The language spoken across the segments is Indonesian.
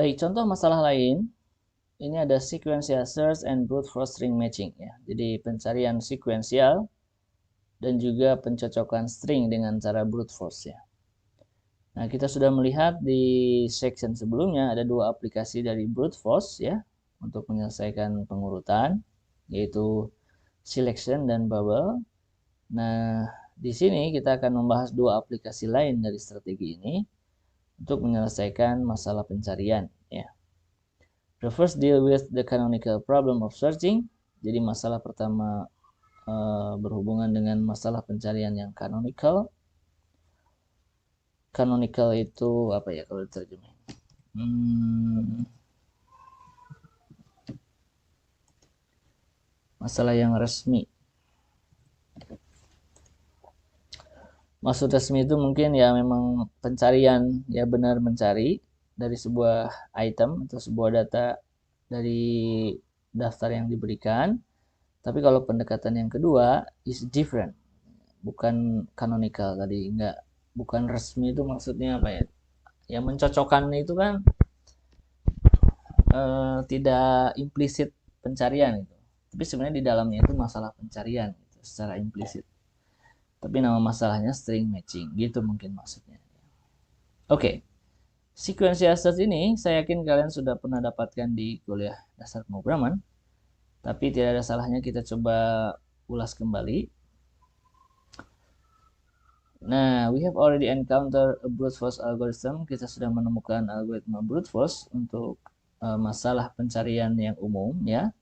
Baik, contoh masalah lain. Ini ada sequential search and brute force string matching ya. Jadi pencarian sekuensial dan juga pencocokan string dengan cara brute force ya. Nah, kita sudah melihat di section sebelumnya ada dua aplikasi dari brute force ya untuk menyelesaikan pengurutan, yaitu selection dan bubble. Nah, di sini kita akan membahas dua aplikasi lain dari strategi ini untuk menyelesaikan masalah pencarian ya. The first deal with the canonical problem of searching. Jadi masalah pertama berhubungan dengan masalah pencarian yang canonical. Canonical itu apa ya kalau diterjemah? Masalah yang resmi. Maksud resmi itu mungkin ya memang pencarian ya benar mencari dari sebuah item atau sebuah data dari daftar yang diberikan. Tapi kalau pendekatan yang kedua is different. Bukan canonical tadi, enggak, bukan resmi itu maksudnya apa ya? Ya mencocokkan itu kan tidak implisit pencarian itu. Tapi sebenarnya di dalamnya itu masalah pencarian gitu, secara implisit. Tapi nama masalahnya string matching, gitu mungkin maksudnya. Oke, sequential search ini saya yakin kalian sudah pernah dapatkan di kuliah dasar pemrograman. Tapi tidak ada salahnya kita coba ulas kembali. Nah, we have already encountered a brute force algorithm. Kita sudah menemukan algoritma brute force untuk masalah pencarian yang umum ya.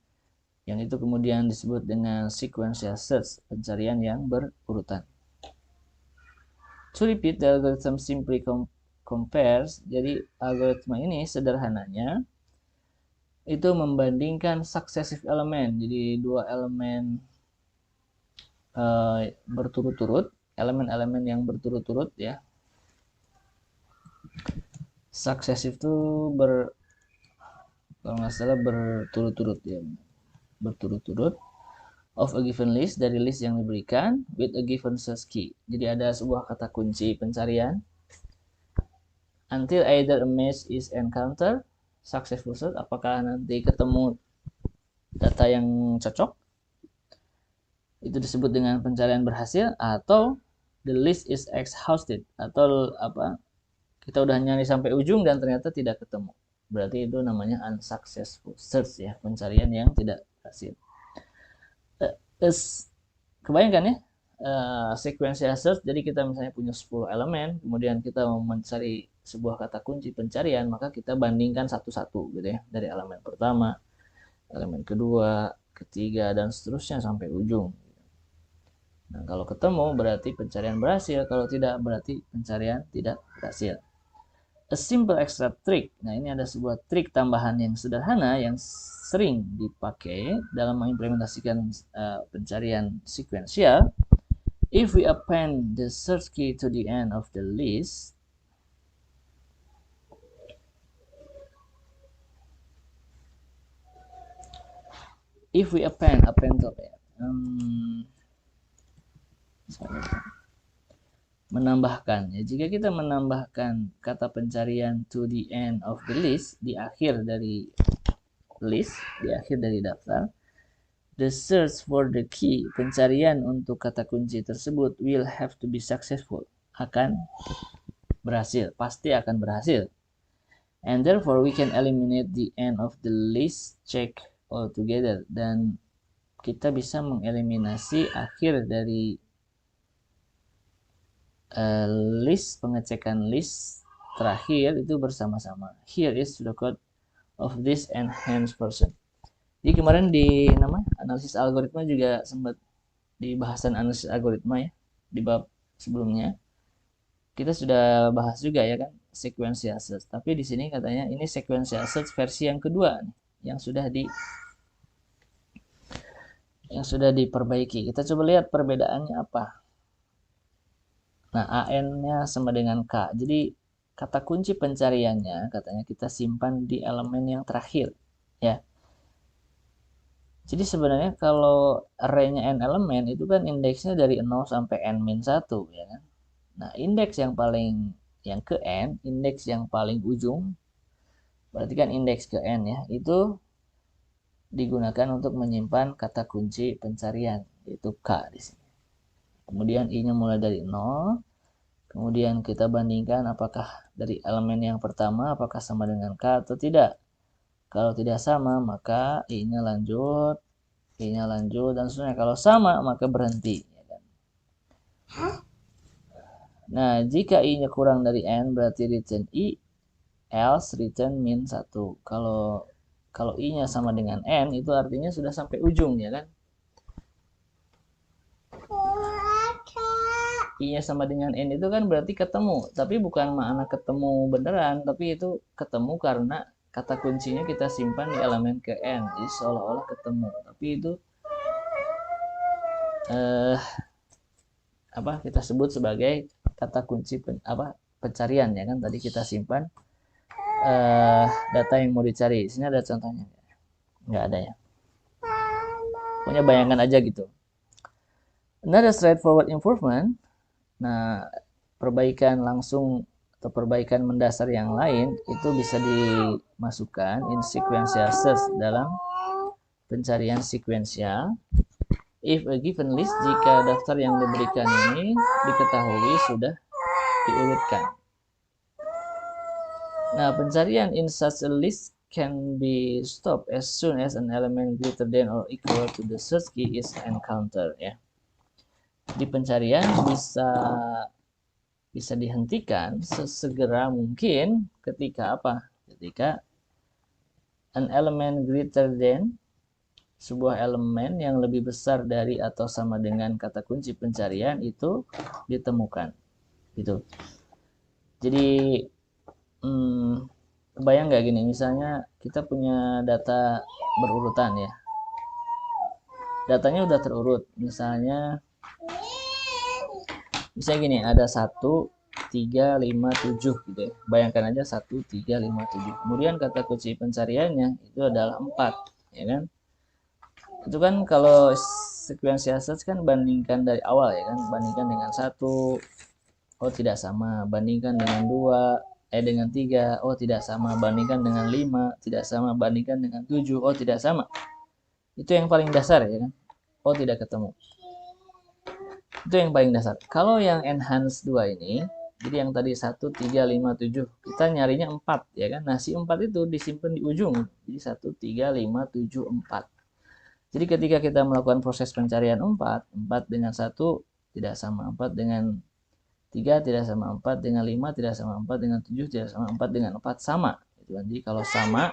Yang itu kemudian disebut dengan sequential search, pencarian yang berurutan. To repeat, the algorithm simply compares. Jadi algoritma ini sederhananya itu membandingkan successive elemen. Jadi dua elemen berturut-turut, elemen-elemen yang berturut-turut ya. Successive itu kalau nggak salah berturut-turut ya, berturut-turut of a given list, dari list yang diberikan with a given search key. Jadi ada sebuah kata kunci pencarian until either a match is encountered, successful search, apakah nanti ketemu data yang cocok, itu disebut dengan pencarian berhasil, atau the list is exhausted, atau apa, kita udah nyari sampai ujung dan ternyata tidak ketemu, berarti itu namanya unsuccessful search ya, pencarian yang tidak berhasil. Kebayangkan ya, sequential search, jadi kita misalnya punya 10 elemen, kemudian kita mau mencari sebuah kata kunci pencarian, maka kita bandingkan satu-satu gitu ya, dari elemen pertama, elemen kedua, ketiga, dan seterusnya sampai ujung. Nah, kalau ketemu berarti pencarian berhasil, kalau tidak berarti pencarian tidak berhasil. A simple extra trick. Nah, ini ada sebuah trik tambahan yang sederhana yang sering dipakai dalam mengimplementasikan pencarian sekuensial. If we append the search key to the end of the list, if we append itu apa ya? Menambahkan ya, jika kita menambahkan kata pencarian to the end of the list, di akhir dari list, di akhir dari daftar, the search for the key, pencarian untuk kata kunci tersebut, will have to be successful, akan berhasil, pasti akan berhasil. And therefore we can eliminate the end of the list check altogether, dan kita bisa mengeliminasi akhir dari list, pengecekan list terakhir itu bersama-sama. Here is the code of this enhanced version. Jadi kemarin di analisis algoritma juga sempat di bahasan analisis algoritma ya, di bab sebelumnya kita sudah bahas juga ya kan, sequential search. Tapi di sini katanya ini sequential search versi yang kedua nih, yang sudah diperbaiki. Kita coba lihat perbedaannya apa. Nah, AN-nya sama dengan K. Jadi kata kunci pencariannya katanya kita simpan di elemen yang terakhir ya. Jadi sebenarnya kalau array-nya n elemen itu kan indeksnya dari 0 sampai n-1 ya kan. Nah, indeks yang ke n, indeks yang paling ujung Berarti kan indeks ke n ya, itu digunakan untuk menyimpan kata kunci pencarian, yaitu K di sini. Kemudian I-nya mulai dari 0, kemudian kita bandingkan apakah dari elemen yang pertama apakah sama dengan K atau tidak. Kalau tidak sama, maka I-nya lanjut, I-nya lanjut, dan seterusnya. Kalau sama, maka berhenti. Nah, jika I-nya kurang dari N, berarti return I, else return min 1. Kalau I-nya sama dengan N, itu artinya sudah sampai ujung, ya kan? I-nya sama dengan N itu kan berarti ketemu. Tapi bukan makna ketemu beneran, tapi itu ketemu karena kata kuncinya kita simpan di elemen ke N. Jadi seolah-olah ketemu. Tapi itu kita sebut sebagai kata kunci pencarian, ya kan? Tadi kita simpan data yang mau dicari. Di sini ada contohnya. Nggak ada ya. Pokoknya bayangkan aja gitu. Another straightforward improvement. Nah, perbaikan langsung atau perbaikan mendasar yang lain itu bisa dimasukkan in sequential search dalam pencarian sekuensial. If a given list, jika daftar yang diberikan ini diketahui sudah diurutkan. Nah, pencarian in such a list can be stopped as soon as an element greater than or equal to the search key is encountered, ya. Di pencarian bisa dihentikan sesegera mungkin ketika apa? Ketika an element greater than, sebuah elemen yang lebih besar dari atau sama dengan kata kunci pencarian itu ditemukan. Gitu. Jadi bayang nggak gini, misalnya kita punya data berurutan ya. Datanya udah terurut, misalnya gini, ada 1, 3, 5, 7 gitu ya. Bayangkan aja 1, 3, 5, 7. Kemudian kata kunci pencariannya itu adalah 4, ya kan? Itu kan kalau sequential search kan bandingkan dari awal, ya kan? Bandingkan dengan 1, oh tidak sama. Bandingkan dengan 2, dengan 3, oh tidak sama. Bandingkan dengan 5, tidak sama. Bandingkan dengan 7, oh tidak sama. Itu yang paling dasar, ya kan? Oh tidak ketemu. Itu yang paling dasar. Kalau yang enhance 2 ini, jadi yang tadi 1, 3, 5, 7, kita nyarinya 4, ya kan? Nah, si 4 itu disimpan di ujung. Jadi 1, 3, 5, 7, 4. Jadi ketika kita melakukan proses pencarian 4, 4 dengan 1 tidak sama, 4 dengan 3 tidak sama, 4 dengan 5 tidak sama, 4 dengan 7 tidak sama, 4 dengan 4 sama. Jadi kalau sama,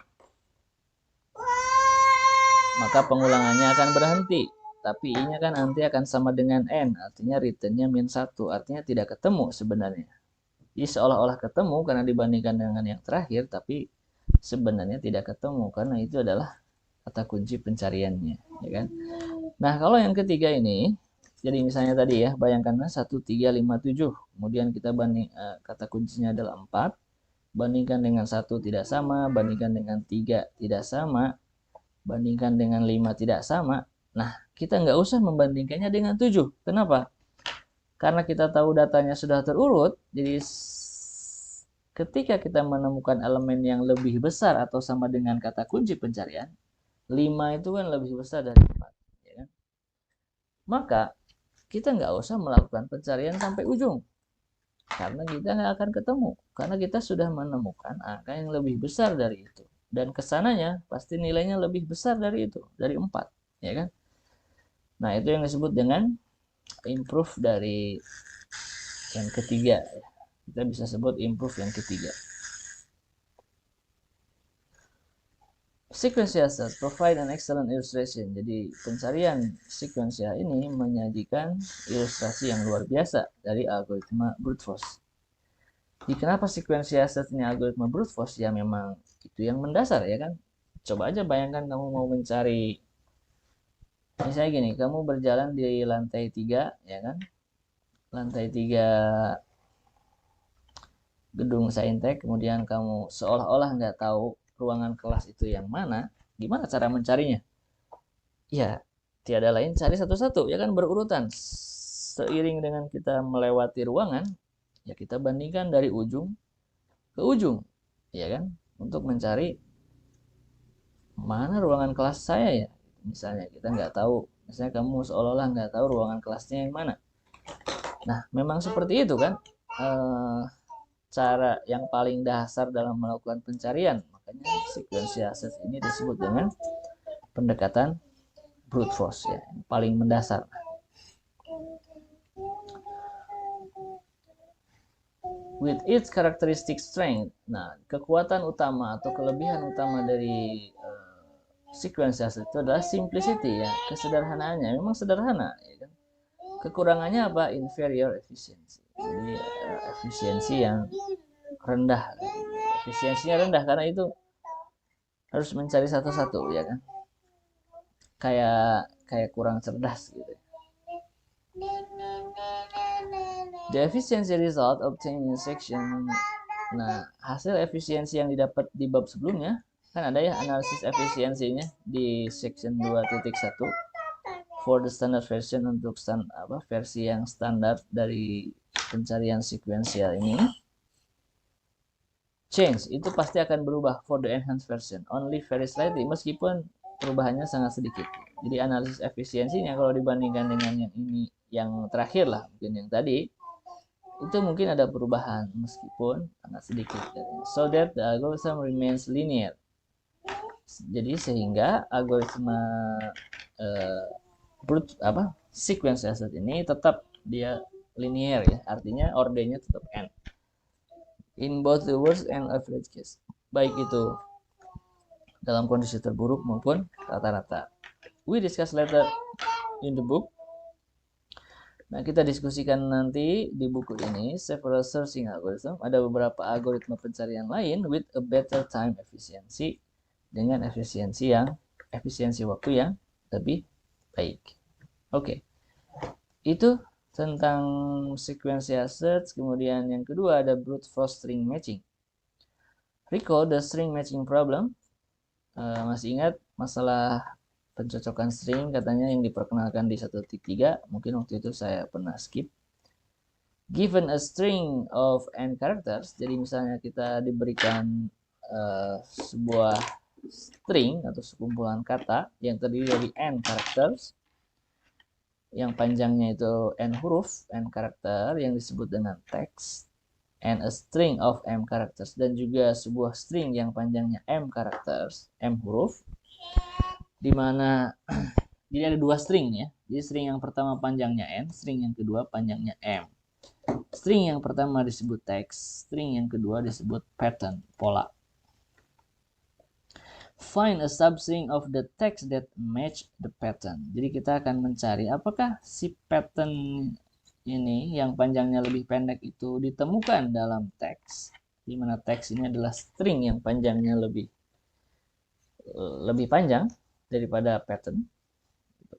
maka pengulangannya akan berhenti. Tapi I-nya kan nanti akan sama dengan N, artinya return-nya min 1, artinya tidak ketemu sebenarnya. Jadi seolah-olah ketemu karena dibandingkan dengan yang terakhir, tapi sebenarnya tidak ketemu karena itu adalah kata kunci pencariannya, ya kan? Nah, kalau yang ketiga ini, jadi misalnya tadi ya, bayangkan 1, 3, 5, 7, kemudian kita banding kata kuncinya adalah 4, bandingkan dengan 1 tidak sama, bandingkan dengan 3 tidak sama, bandingkan dengan 5 tidak sama. Nah, kita nggak usah membandingkannya dengan 7. Kenapa? Karena kita tahu datanya sudah terurut, jadi ketika kita menemukan elemen yang lebih besar atau sama dengan kata kunci pencarian, 5 itu kan lebih besar dari 4. Ya kan? Maka, kita nggak usah melakukan pencarian sampai ujung. Karena kita nggak akan ketemu. Karena kita sudah menemukan angka yang lebih besar dari itu. Dan kesananya pasti nilainya lebih besar dari itu, dari 4. Ya kan? Nah, itu yang disebut dengan improve dari yang ketiga. Kita bisa sebut improve yang ketiga. Sequential search provide an excellent illustration. Jadi pencarian sequential ini menyajikan ilustrasi yang luar biasa dari algoritma brute force. Jadi kenapa sequential search ini algoritma brute force? Ya memang itu yang mendasar, ya kan. Coba aja bayangkan kamu mau mencari, misalnya gini, kamu berjalan di lantai 3, ya kan, lantai 3 gedung Saintek, kemudian kamu seolah-olah nggak tahu ruangan kelas itu yang mana, gimana cara mencarinya? Ya, tiada lain cari satu-satu, ya kan, berurutan. Seiring dengan kita melewati ruangan, ya kita bandingkan dari ujung ke ujung, ya kan. untuk mencari mana ruangan kelas saya ya. Misalnya kita nggak tahu, misalnya kamu seolah-olah nggak tahu ruangan kelasnya yang mana. Nah, memang seperti itu kan cara yang paling dasar dalam melakukan pencarian. Makanya sequential search ini disebut dengan pendekatan brute force ya, yang paling mendasar. With its characteristic strength. Nah, kekuatan utama atau kelebihan utama dari sequential search itu adalah simplicity ya, kesederhanaannya. Memang sederhana ya kan. Kekurangannya apa? Inferior efficiency. Jadi efisiensi yang rendah. Efisiensinya rendah karena itu harus mencari satu-satu ya kan. Kayak kurang cerdas gitu. The efficiency result obtained in section. Nah, hasil efisiensi yang didapat di bab sebelumnya kan ada ya analisis efisiensinya di section 2.1 for the standard version untuk versi yang standar dari pencarian sekuensial ini. Change itu pasti akan berubah for the enhanced version only very slightly, meskipun perubahannya sangat sedikit. Jadi analisis efisiensinya kalau dibandingkan dengan yang ini, yang terakhir lah, mungkin yang tadi, itu mungkin ada perubahan meskipun sangat sedikit. So that the algorithm remains linear. Jadi sehingga algoritma sequence asset ini tetap dia linear ya, artinya ordernya tetap n. In both the worst and average case, baik itu dalam kondisi terburuk maupun rata-rata. We discuss later in the book. Nah, kita diskusikan nanti di buku ini several searching algorithm. Ada beberapa algoritma pencarian lain with a better time efficiency, dengan efisiensi waktu yang lebih baik. Oke. Itu tentang sequential search. Kemudian yang kedua ada brute force string matching. Recall the string matching problem. Masih ingat masalah pencocokan string katanya yang diperkenalkan di 1.3, mungkin waktu itu saya pernah skip. Given a string of n characters, jadi misalnya kita diberikan sebuah string atau sekumpulan kata yang terdiri dari n characters, yang panjangnya itu n huruf, n karakter yang disebut dengan text, and a string of m characters, dan juga sebuah string yang panjangnya m characters, m huruf, di mana jadi ada dua string ya. Jadi string yang pertama panjangnya n, string yang kedua panjangnya m. String yang pertama disebut text, string yang kedua disebut pattern, pola. Find a substring of the text that match the pattern. Jadi kita akan mencari apakah si pattern ini yang panjangnya lebih pendek itu ditemukan dalam teks, di mana teks ini adalah string yang panjangnya lebih panjang daripada pattern.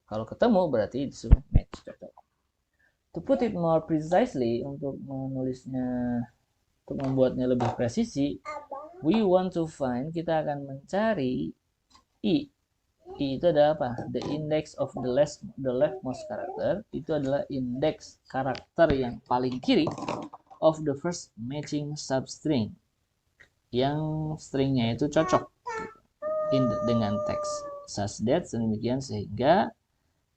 Kalau ketemu berarti disuruh match, cocok. To put it more precisely, untuk menulisnya, untuk membuatnya lebih presisi, we want to find, kita akan mencari i. I itu adalah apa? The index of the leftmost character. Itu adalah indeks karakter yang paling kiri of the first matching substring, yang stringnya itu cocok dengan teks. Such that, sedemikian sehingga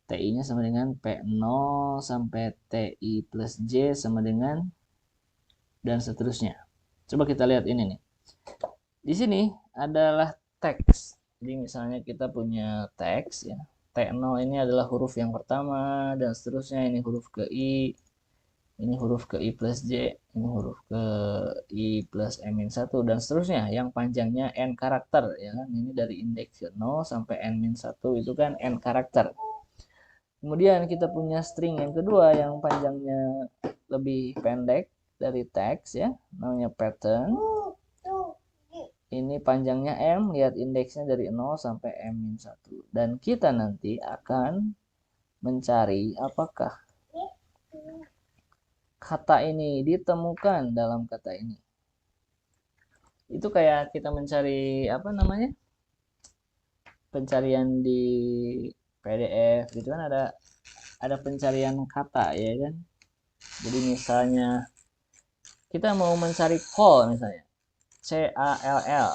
TI-nya sama dengan P0 sampai TI plus J sama dengan, dan seterusnya. Coba kita lihat ini nih. Di sini adalah teks. Jadi misalnya kita punya teks ya. T0 ini adalah huruf yang pertama dan seterusnya, ini huruf ke I, ini huruf ke I plus J, ini huruf ke I plus M-1 dan seterusnya, yang panjangnya N karakter ya kan. Ini dari indeks 0 sampai N-1 itu kan N karakter. Kemudian kita punya string yang kedua yang panjangnya lebih pendek dari teks ya, namanya pattern. Ini panjangnya M, lihat indeksnya dari 0 sampai M-1. Dan kita nanti akan mencari apakah kata ini ditemukan dalam kata ini. Itu kayak kita mencari pencarian di PDF gitu kan, ada pencarian kata ya kan. Jadi misalnya kita mau mencari call misalnya, CALL,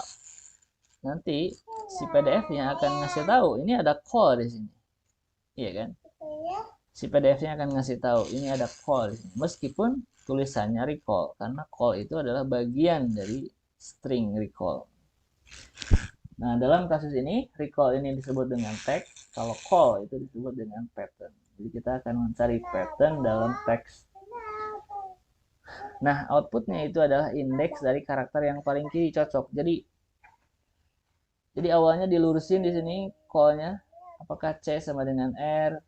nanti si PDF-nya akan ngasih tahu ini ada call di sini. Iya kan? Si PDF-nya akan ngasih tahu ini ada call di sini. Meskipun tulisannya recall, karena call itu adalah bagian dari string recall. Nah, dalam kasus ini recall ini disebut dengan teks, kalau call itu disebut dengan pattern. Jadi kita akan mencari pattern dalam teks. Nah, outputnya itu adalah indeks dari karakter yang paling kiri cocok. Jadi awalnya dilurusin di sini call-nya, apakah C sama dengan R?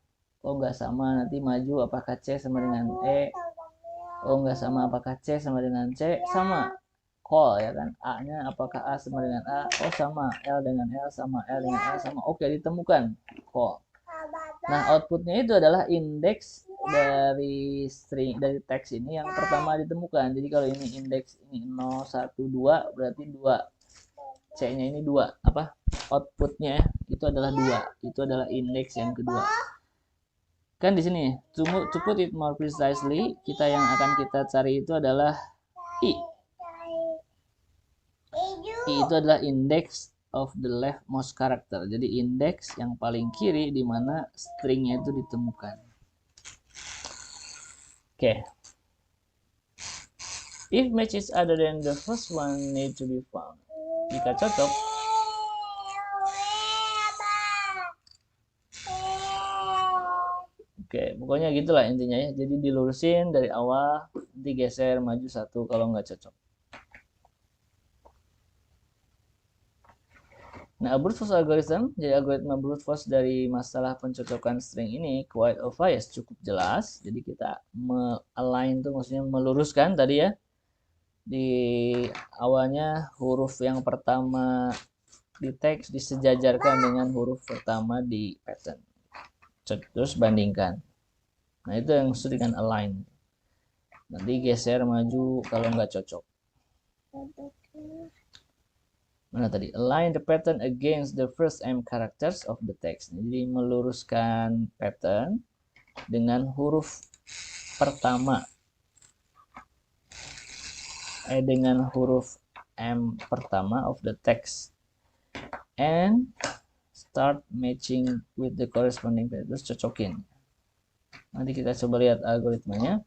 Oh, nggak sama, nanti maju apakah C sama dengan E? Oh, nggak sama, apakah C sama dengan C? Sama. Call ya kan, A-nya apakah A sama dengan A? Oh, sama, L dengan L sama, L dengan L sama. Oke, ditemukan call. Nah, outputnya itu adalah indeks dari string dari teks ini yang pertama ditemukan. Jadi kalau ini indeks ini 0, 1, 2 berarti 2. C-nya ini 2. Apa? Outputnya itu adalah 2. Itu adalah indeks yang kedua. Kan di sini, to put it more precisely, kita yang akan kita cari itu adalah I. I itu adalah index of the leftmost character. Jadi indeks yang paling kiri di mana stringnya itu ditemukan. Oke. If matches other than the first one need to be found. Jika cocok, oke, pokoknya gitulah intinya ya. Jadi dilurusin dari awal, nanti geser maju satu kalau nggak cocok. Nah, brute force algorithm, jadi algoritma brute force dari masalah pencocokan string ini quite obvious, cukup jelas. Jadi kita align tuh maksudnya meluruskan tadi ya. Di awalnya huruf yang pertama di teks disejajarkan dengan huruf pertama di pattern. Terus bandingkan. Nah, itu yang maksud dengan align. Nanti geser maju kalau nggak cocok. Mana tadi? Align the pattern against the first M characters of the text. Jadi meluruskan pattern dengan huruf pertama. Dengan huruf M pertama of the text. And start matching with the corresponding pattern. Terus cocokin. Nanti kita coba lihat algoritmanya.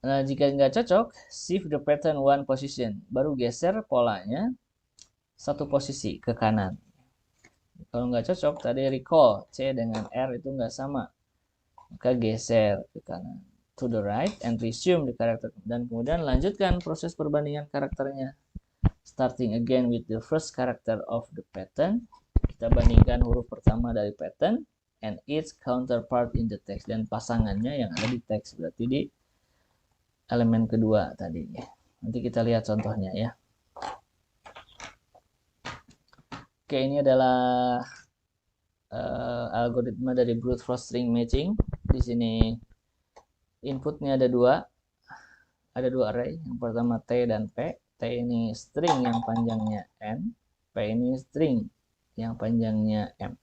Nah, jika nggak cocok, shift the pattern one position. Baru geser polanya satu posisi ke kanan. Kalau nggak cocok, tadi recall C dengan R itu nggak sama. Maka geser ke kanan. To the right and resume the character. Dan kemudian lanjutkan proses perbandingan karakternya. Starting again with the first character of the pattern. Kita bandingkan huruf pertama dari pattern. And its counterpart in the text. Dan pasangannya yang ada di teks. Berarti di elemen kedua tadi. Nanti kita lihat contohnya ya. Oke, ini adalah algoritma dari brute force string matching. Di sini inputnya ada dua array. Yang pertama T dan P. T ini string yang panjangnya N. P ini string yang panjangnya M.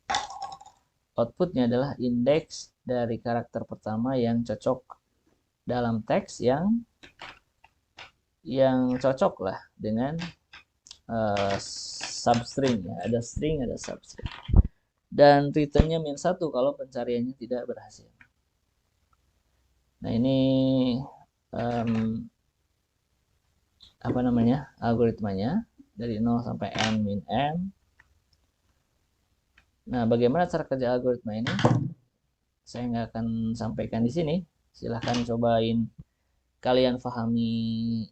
Outputnya adalah indeks dari karakter pertama yang cocok dalam teks yang cocok lah dengan substring ya. Ada string, ada substring. Dan returnnya -1 kalau pencariannya tidak berhasil. Nah, ini apa namanya? Algoritmanya dari 0 sampai n min m. Nah, bagaimana cara kerja algoritma ini? Saya nggak akan sampaikan di sini. Silahkan cobain kalian pahami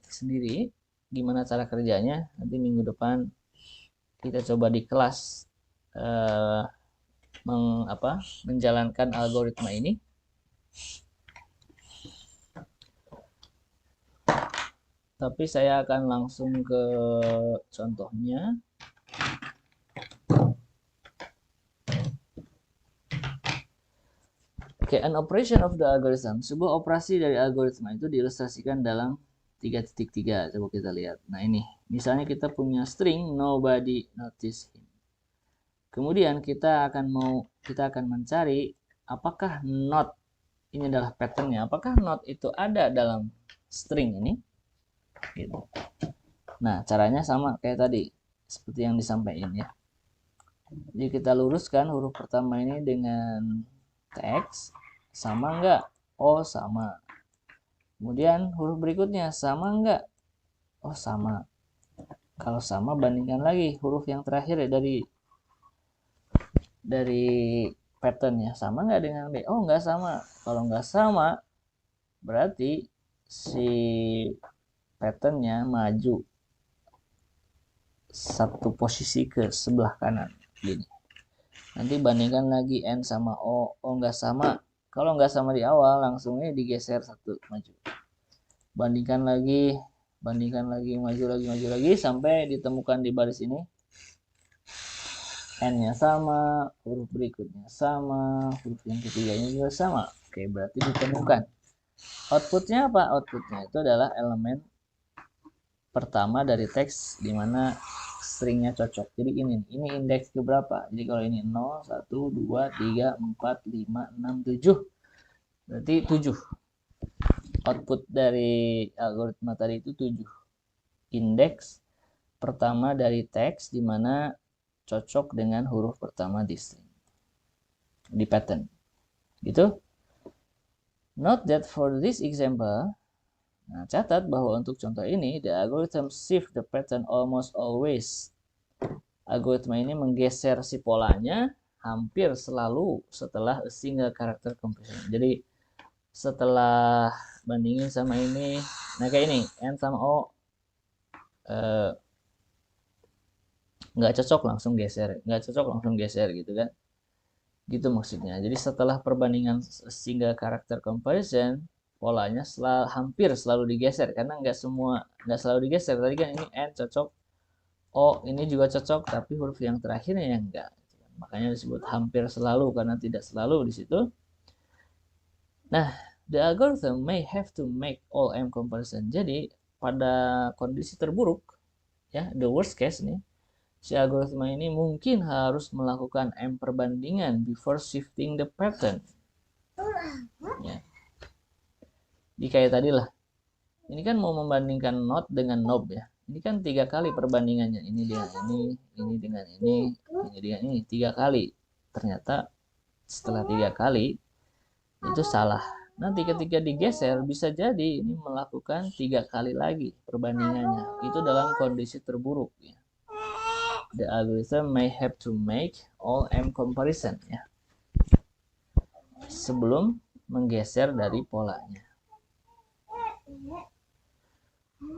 sendiri gimana cara kerjanya. Nanti minggu depan kita coba di kelas menjalankan algoritma ini. Tapi saya akan langsung ke contohnya. Oke, an operation of the algorithm. Sebuah operasi dari algoritma itu diilustrasikan dalam 3.3. Coba kita lihat. Nah, ini. Misalnya kita punya string nobody notice him. Kemudian kita akan mencari apakah not ini adalah patternnya. Apakah not itu ada dalam string ini? Gitu. Nah, caranya sama kayak tadi, seperti yang disampaikan ya. Jadi kita luruskan huruf pertama ini dengan teks, sama enggak? Oh, sama. Kemudian huruf berikutnya, sama enggak? Oh, sama. Kalau sama, bandingkan lagi huruf yang terakhir ya, dari patternnya. Sama enggak dengan B? Oh, enggak sama. Kalau enggak sama, berarti si patternnya maju satu posisi ke sebelah kanan. Gini. Nanti bandingkan lagi N sama O. Oh, nggak sama. Kalau nggak sama di awal, langsungnya digeser satu maju. Bandingkan lagi, maju lagi, sampai ditemukan di baris ini. N-nya sama, huruf berikutnya sama, huruf yang ketiganya juga sama. Oke, berarti ditemukan. Outputnya apa? Outputnya itu adalah elemen pertama dari teks di mana stringnya cocok. Jadi ini indeks ke berapa? Jadi kalau ini 0, 1, 2, 3, 4, 5, 6, 7. Berarti 7. Output dari algoritma tadi itu 7. Indeks pertama dari teks di mana cocok dengan huruf pertama di string. Di pattern. Gitu. Note that for this example, nah, catat bahwa untuk contoh ini, the algorithm shift the pattern almost always. Algoritma ini menggeser si polanya hampir selalu setelah a single character comparison. Jadi setelah bandingin sama ini, nah kayak ini, N sama O nggak cocok langsung geser, nggak cocok langsung geser gitu kan. Gitu maksudnya. Jadi setelah perbandingan single character comparison, polanya hampir selalu digeser karena nggak selalu digeser. Tadi kan ini N cocok, O ini juga cocok, tapi huruf yang terakhirnya yang enggak. Makanya disebut hampir selalu karena tidak selalu di situ. Nah, the algorithm may have to make all M comparison. Jadi pada kondisi terburuk, ya the worst case nih, si algoritma ini mungkin harus melakukan M perbandingan before shifting the pattern. Ya. Jadi kayak tadi lah. Ini kan mau membandingkan node dengan knob ya. Ini kan 3 kali perbandingannya. Ini dengan ini dengan ini dengan ini. 3 kali. Ternyata setelah 3 kali itu salah. Nanti ketika digeser bisa jadi ini melakukan 3 kali lagi perbandingannya. Itu dalam kondisi terburuk ya. The algorithm may have to make all M comparison ya. Sebelum menggeser dari polanya.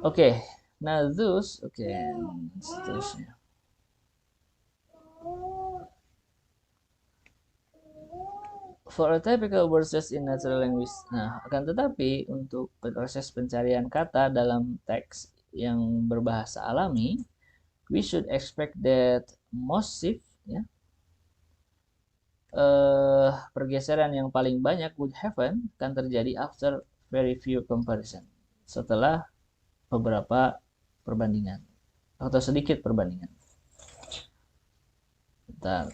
Oke, nah thus, seterusnya. For a typical word search in natural language, nah akan tetapi untuk proses pencarian kata dalam teks yang berbahasa alami, we should expect that most shift, ya, pergeseran yang paling banyak would happen kan terjadi after very few comparison, setelah beberapa perbandingan atau sedikit perbandingan. Bentar.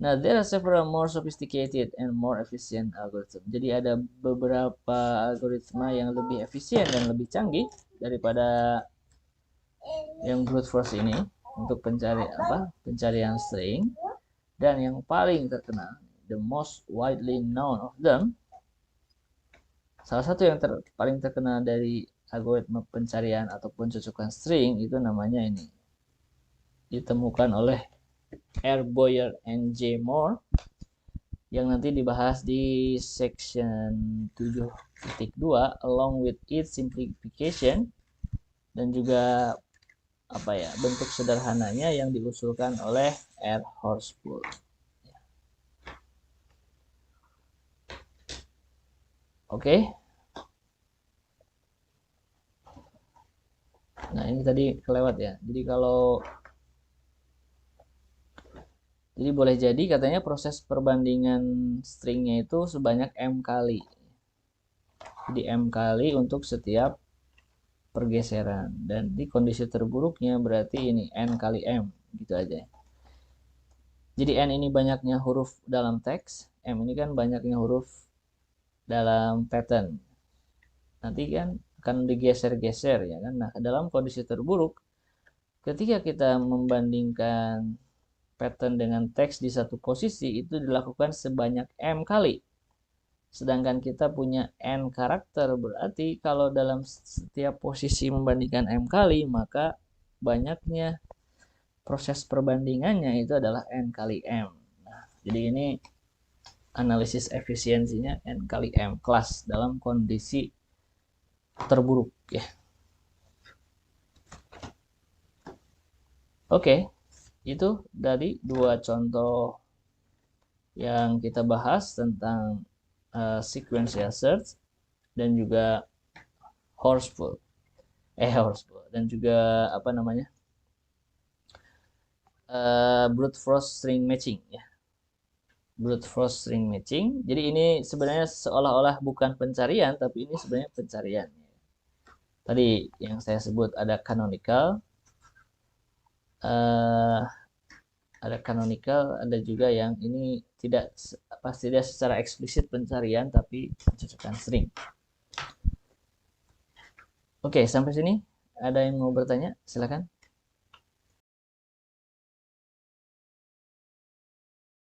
Nah, there are several more sophisticated and more efficient algorithm. Jadi ada beberapa algoritma yang lebih efisien dan lebih canggih daripada yang brute force ini untuk pencarian string, dan yang paling terkenal, the most widely known of them, salah satu yang paling terkenal dari algoritma pencarian atau pencocokan string itu namanya ini. Ditemukan oleh R. Boyer and J. Moore yang nanti dibahas di section 7.2 along with its simplification dan juga bentuk sederhananya yang diusulkan oleh R. Horspool. Oke. Nah, ini tadi kelewat ya. Jadi boleh jadi katanya proses perbandingan stringnya itu sebanyak M kali. Jadi M kali untuk setiap pergeseran. Dan di kondisi terburuknya berarti ini N kali M. Gitu aja. Jadi N ini banyaknya huruf dalam teks. M ini kan banyaknya huruf dalam pattern. Nanti kan akan digeser-geser ya kan. Nah, dalam kondisi terburuk ketika kita membandingkan pattern dengan teks di satu posisi itu dilakukan sebanyak M kali. Sedangkan kita punya N karakter, berarti kalau dalam setiap posisi membandingkan M kali, maka banyaknya proses perbandingannya itu adalah N kali M. Nah, jadi ini analisis efisiensinya N kali M kelas dalam kondisi terburuk ya. Oke, itu dari dua contoh yang kita bahas tentang sequential search dan juga horseful dan juga apa namanya brute force string matching ya. Brute force string matching. Jadi ini sebenarnya seolah-olah bukan pencarian, tapi ini sebenarnya pencarian. Tadi yang saya sebut ada canonical, ada juga yang ini tidak secara eksplisit pencarian, tapi pencocokan string. Oke, sampai sini ada yang mau bertanya? Silakan.